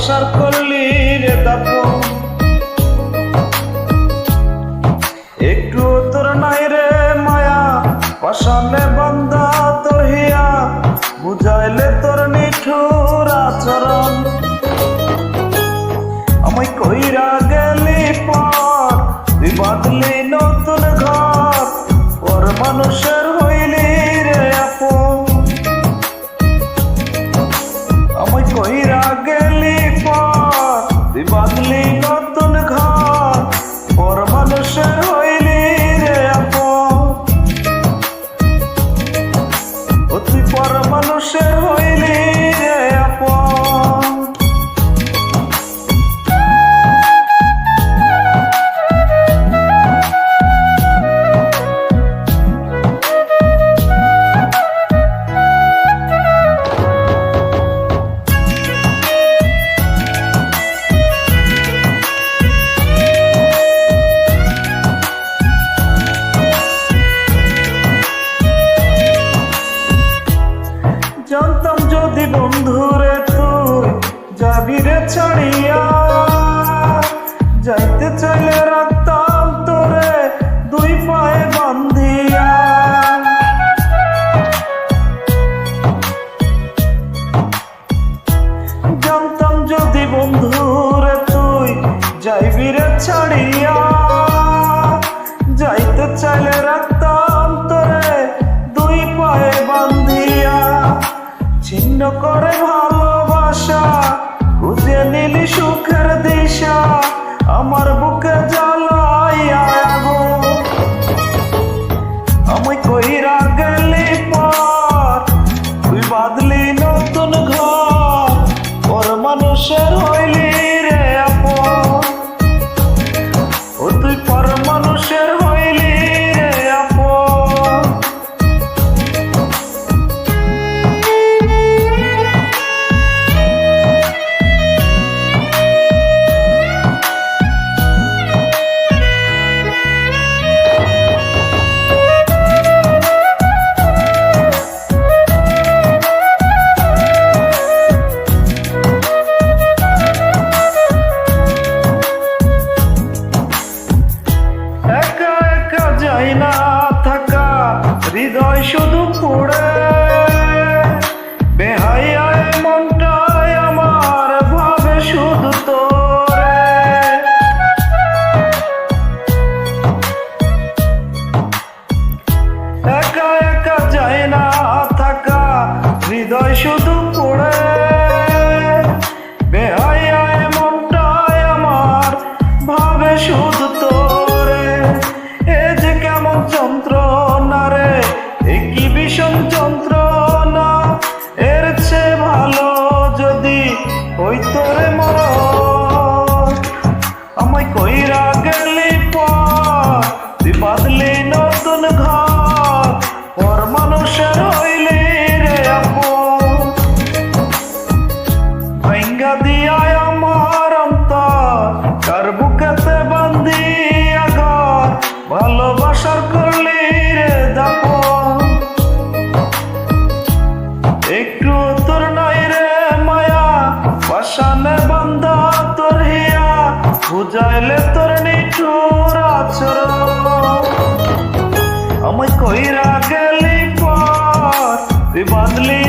ভালোবাসার করলি রে দাপন। একটু তোর নাই রে মায়া, পাশানে বান্ধা তোর হিয়া, বুঝাইলে তোর নিঠুর আচরণ। আমায় কইরা গেলি পর, তুই বাঁধলি নতুন ঘর, পর মানুষের হইলি রে আপন। আমায় কইরা গেলি পর, তুই বাঁধলি নতুন ঘর, পর মানুষের হইলি রে আপন। ও তুই পর মানুষের হইলি রে আপন। জানতাম যদি বন্ধুরে তুই যাবি রে ছাড়িয়া, যাইতে চাইলে রাখতাম তোরে দুই পায়ে বান্ধিয়া। জানতাম যদি বন্ধুরে তুই যাইবি রে ছাড়িয়া, যাইতে চাইলে রাখতাম তোরে দুই পায়ে বান্ধিয়া। ছিন্ন করে ভালোবাসা, খুঁজে নিলি সুখের দিশা, আমার বুকে জ্বালাইয়া আগুন। আমায় কইরা গেলি পর, তুই বাঁধলি নতুন ঘর, ওর মানুষের হইলি রে আপন। ও তুই পর মানুষের হইলি রে আপন। যাই না থাকা হৃদয় শুধু পুড়ে, বেহাইয়ায় মনটায় আমার ভাবে শুধু তোরে। একা একা যাই না থাকা হৃদয় শুধু পুড়ে, বেহাইয়ায় মনটায় আমার ভাবে শুধু তোরে। যন্ত্রণা রে, কি ভীষণ যন্ত্রণা, এর চেয়ে ভালো যদি হইতো রে মরণ। আমায় কইরা গেলি পর, তুই বাঁধলি নতুন ঘর, পর মানুষের হইলি রে আপন। ভাঙ্গা দিয়ায় আমার অন্তর, কার বুকেতে বান্ধিয়া ঘর, ভালোবাসার করলি রে দাপন। একটু তোর নাই রে মায়া, পাশানে বান্ধা তোর হিয়া, বুঝাইলে তোর নিঠুর আচরণ। আমায় কইরা গেলি পর, তুই বাঁধলি